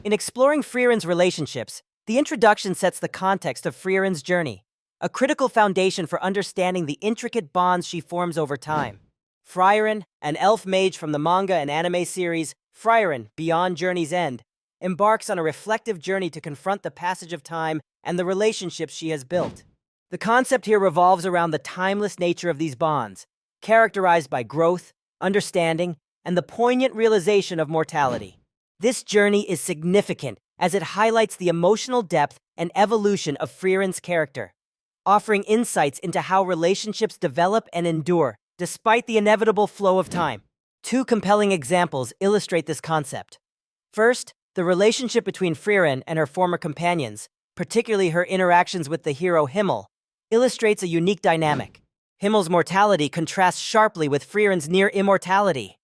In exploring Frieren's relationships, the introduction sets the context of Frieren's journey, a critical foundation for understanding the intricate bonds she forms over time. Frieren, an elf mage from the manga and anime series Frieren Beyond Journey's End, embarks on a reflective journey to confront the passage of time and the relationships she has built. The concept here revolves around the timeless nature of these bonds, characterized by growth, understanding, and the poignant realization of mortality. This journey is significant as it highlights the emotional depth and evolution of Frieren's character, offering insights into how relationships develop and endure despite the inevitable flow of time. Two compelling examples illustrate this concept. First, the relationship between Frieren and her former companions, particularly her interactions with the hero Himmel, illustrates a unique dynamic. Himmel's mortality contrasts sharply with Frieren's near immortality,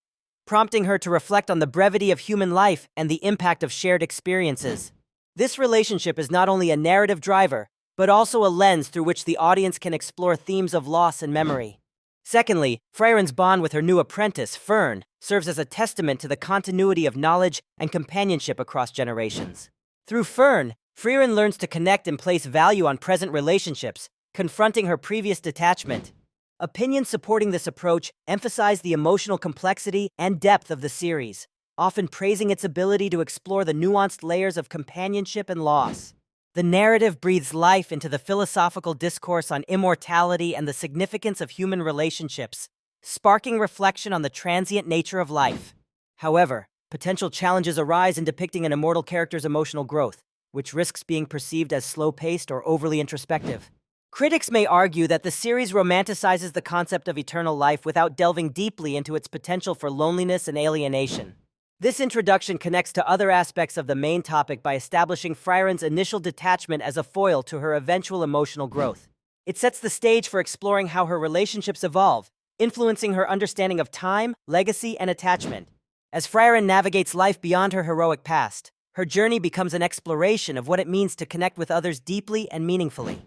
prompting her to reflect on the brevity of human life and the impact of shared experiences. This relationship is not only a narrative driver, but also a lens through which the audience can explore themes of loss and memory. Secondly, Frieren's bond with her new apprentice, Fern, serves as a testament to the continuity of knowledge and companionship across generations. Through Fern, Frieren learns to connect and place value on present relationships, confronting her previous detachment. Opinions supporting this approach emphasize the emotional complexity and depth of the series, often praising its ability to explore the nuanced layers of companionship and loss. The narrative breathes life into the philosophical discourse on immortality and the significance of human relationships, sparking reflection on the transient nature of life. However, potential challenges arise in depicting an immortal character's emotional growth, which risks being perceived as slow-paced or overly introspective. Critics may argue that the series romanticizes the concept of eternal life without delving deeply into its potential for loneliness and alienation. This introduction connects to other aspects of the main topic by establishing Frieren's initial detachment as a foil to her eventual emotional growth. It sets the stage for exploring how her relationships evolve, influencing her understanding of time, legacy, and attachment. As Frieren navigates life beyond her heroic past, her journey becomes an exploration of what it means to connect with others deeply and meaningfully.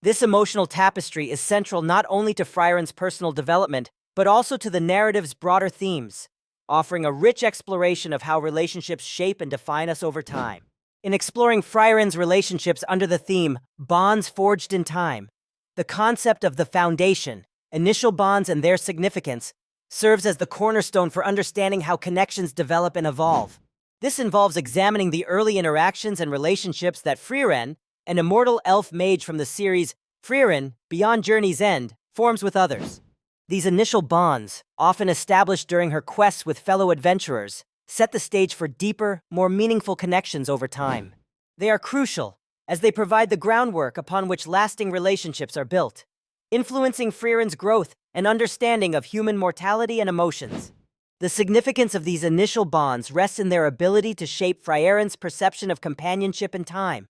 This emotional tapestry is central not only to Frieren's personal development, but also to the narrative's broader themes, offering a rich exploration of how relationships shape and define us over time. In exploring Frieren's relationships under the theme Bonds Forged in Time, the concept of the foundation, initial bonds and their significance, serves as the cornerstone for understanding how connections develop and evolve. This involves examining the early interactions and relationships that Frieren, an immortal elf mage from the series Frieren Beyond Journey's End, forms with others. These initial bonds, often established during her quests with fellow adventurers, set the stage for deeper, more meaningful connections over time. They are crucial, as they provide the groundwork upon which lasting relationships are built, influencing Frieren's growth and understanding of human mortality and emotions. The significance of these initial bonds rests in their ability to shape Frieren's perception of companionship and time.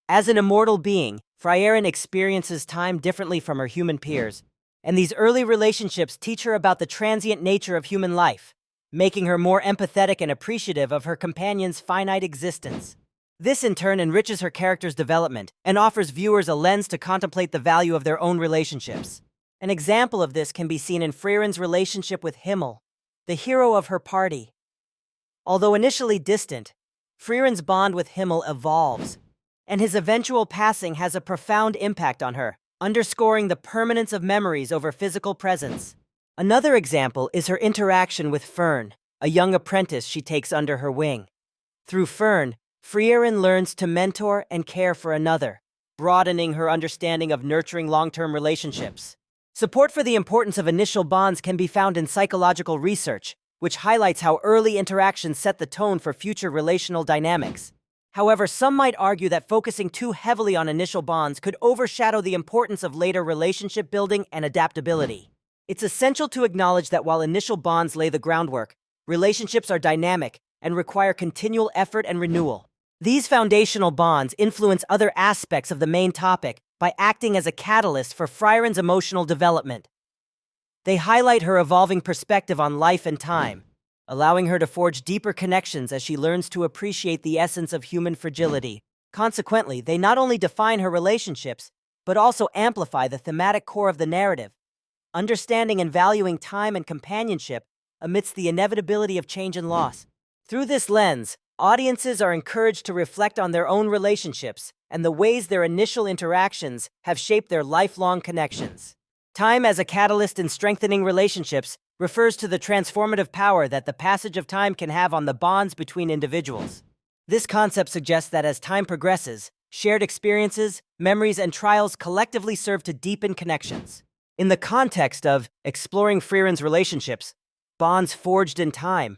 As an immortal being, Frieren experiences time differently from her human peers, and these early relationships teach her about the transient nature of human life, making her more empathetic and appreciative of her companion's finite existence. This in turn enriches her character's development and offers viewers a lens to contemplate the value of their own relationships. An example of this can be seen in Frieren's relationship with Himmel, the hero of her party. Although initially distant, Frieren's bond with Himmel evolves, and his eventual passing has a profound impact on her, underscoring the permanence of memories over physical presence. Another example is her interaction with Fern, a young apprentice she takes under her wing. Through Fern, Frieren learns to mentor and care for another, broadening her understanding of nurturing long-term relationships. Support for the importance of initial bonds can be found in psychological research, which highlights how early interactions set the tone for future relational dynamics. However, some might argue that focusing too heavily on initial bonds could overshadow the importance of later relationship building and adaptability. It's essential to acknowledge that while initial bonds lay the groundwork, relationships are dynamic and require continual effort and renewal. These foundational bonds influence other aspects of the main topic by acting as a catalyst for Frieren's emotional development. They highlight her evolving perspective on life and time, allowing her to forge deeper connections as she learns to appreciate the essence of human fragility. Consequently, they not only define her relationships, but also amplify the thematic core of the narrative, understanding and valuing time and companionship amidst the inevitability of change and loss. Through this lens, Audiences are encouraged to reflect on their own relationships and the ways their initial interactions have shaped their lifelong connections. Time as a catalyst in strengthening relationships refers to the transformative power that the passage of time can have on the bonds between individuals. This concept suggests that as time progresses, shared experiences, memories, and trials collectively serve to deepen connections. In the context of exploring Frieren's relationships, bonds forged in time,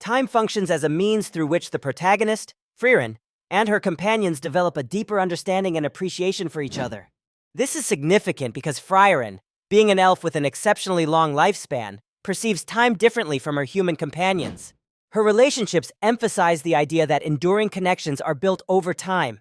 time functions as a means through which the protagonist, Frieren, and her companions develop a deeper understanding and appreciation for each other. This is significant because Frieren, being an elf with an exceptionally long lifespan, perceives time differently from her human companions. Her relationships emphasize the idea that enduring connections are built over time,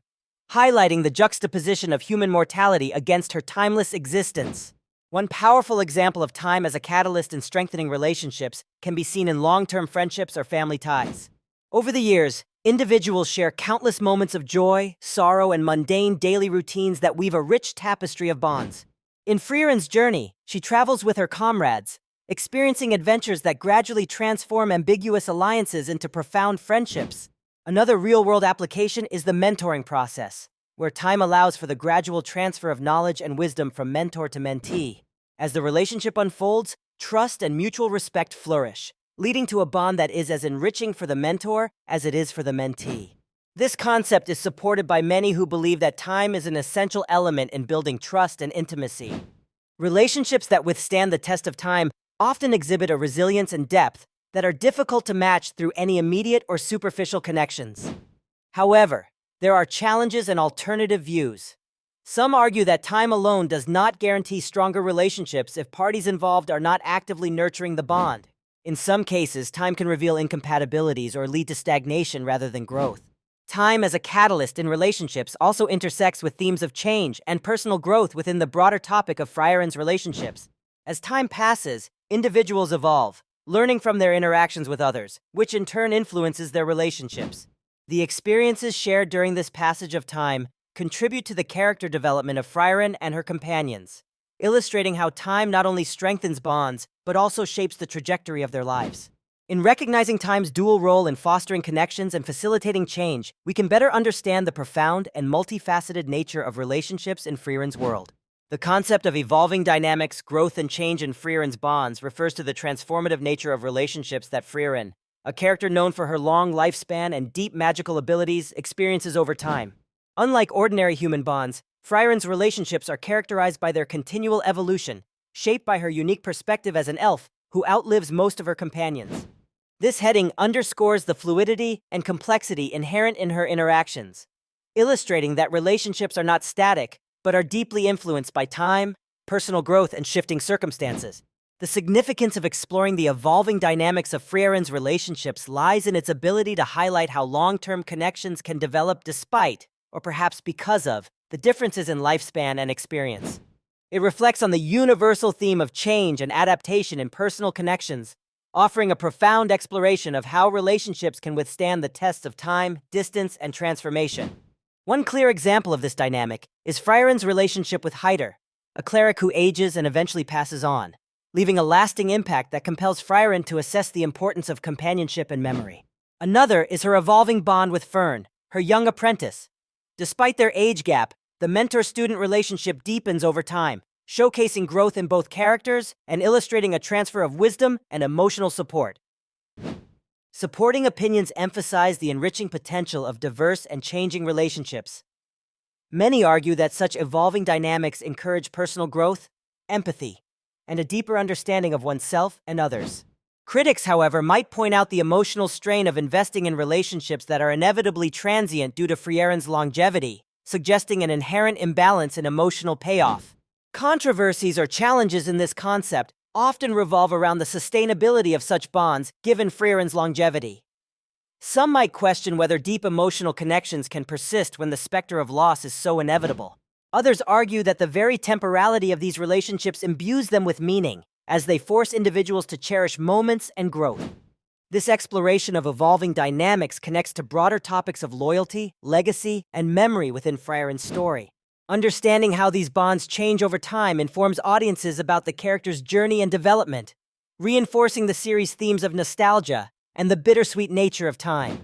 highlighting the juxtaposition of human mortality against her timeless existence. One powerful example of time as a catalyst in strengthening relationships can be seen in long-term friendships or family ties. Over the years, individuals share countless moments of joy, sorrow, and mundane daily routines that weave a rich tapestry of bonds. In Frieren's journey, she travels with her comrades, experiencing adventures that gradually transform ambiguous alliances into profound friendships. Another real-world application is the mentoring process, where time allows for the gradual transfer of knowledge and wisdom from mentor to mentee. As the relationship unfolds, trust and mutual respect flourish, leading to a bond that is as enriching for the mentor as it is for the mentee. This concept is supported by many who believe that time is an essential element in building trust and intimacy. Relationships that withstand the test of time often exhibit a resilience and depth that are difficult to match through any immediate or superficial connections. However, there are challenges and alternative views. Some argue that time alone does not guarantee stronger relationships if parties involved are not actively nurturing the bond. In some cases, time can reveal incompatibilities or lead to stagnation rather than growth. Time as a catalyst in relationships also intersects with themes of change and personal growth within the broader topic of Frieren's relationships. As time passes, individuals evolve, learning from their interactions with others, which in turn influences their relationships. The experiences shared during this passage of time contribute to the character development of Frieren and her companions, illustrating how time not only strengthens bonds, but also shapes the trajectory of their lives. In recognizing time's dual role in fostering connections and facilitating change, we can better understand the profound and multifaceted nature of relationships in Frieren's world. The concept of evolving dynamics, growth, and change in Frieren's bonds refers to the transformative nature of relationships that Frieren, a character known for her long lifespan and deep magical abilities, experiences over time. Unlike ordinary human bonds, Frieren's relationships are characterized by their continual evolution, shaped by her unique perspective as an elf who outlives most of her companions. This heading underscores the fluidity and complexity inherent in her interactions, illustrating that relationships are not static, but are deeply influenced by time, personal growth, and shifting circumstances. The significance of exploring the evolving dynamics of Frieren's relationships lies in its ability to highlight how long-term connections can develop despite, or perhaps because of, the differences in lifespan and experience. It reflects on the universal theme of change and adaptation in personal connections, offering a profound exploration of how relationships can withstand the tests of time, distance, and transformation. One clear example of this dynamic is Frieren's relationship with Hyder, a cleric who ages and eventually passes on, leaving a lasting impact that compels Frieren to assess the importance of companionship and memory. Another is her evolving bond with Fern, her young apprentice. Despite their age gap, the mentor-student relationship deepens over time, showcasing growth in both characters and illustrating a transfer of wisdom and emotional support. Supporting opinions emphasize the enriching potential of diverse and changing relationships. Many argue that such evolving dynamics encourage personal growth, empathy, and a deeper understanding of oneself and others. Critics, however, might point out the emotional strain of investing in relationships that are inevitably transient due to Frieren's longevity, suggesting an inherent imbalance in emotional payoff. Controversies or challenges in this concept often revolve around the sustainability of such bonds given Frieren's longevity. Some might question whether deep emotional connections can persist when the specter of loss is so inevitable. Others argue that the very temporality of these relationships imbues them with meaning, as they force individuals to cherish moments and growth. This exploration of evolving dynamics connects to broader topics of loyalty, legacy, and memory within Frieren's story. Understanding how these bonds change over time informs audiences about the character's journey and development, reinforcing the series' themes of nostalgia and the bittersweet nature of time.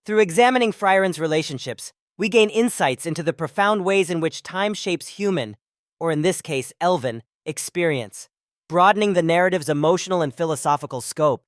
Through examining Frieren's relationships, we gain insights into the profound ways in which time shapes human, or in this case, elven, experience, broadening the narrative's emotional and philosophical scope.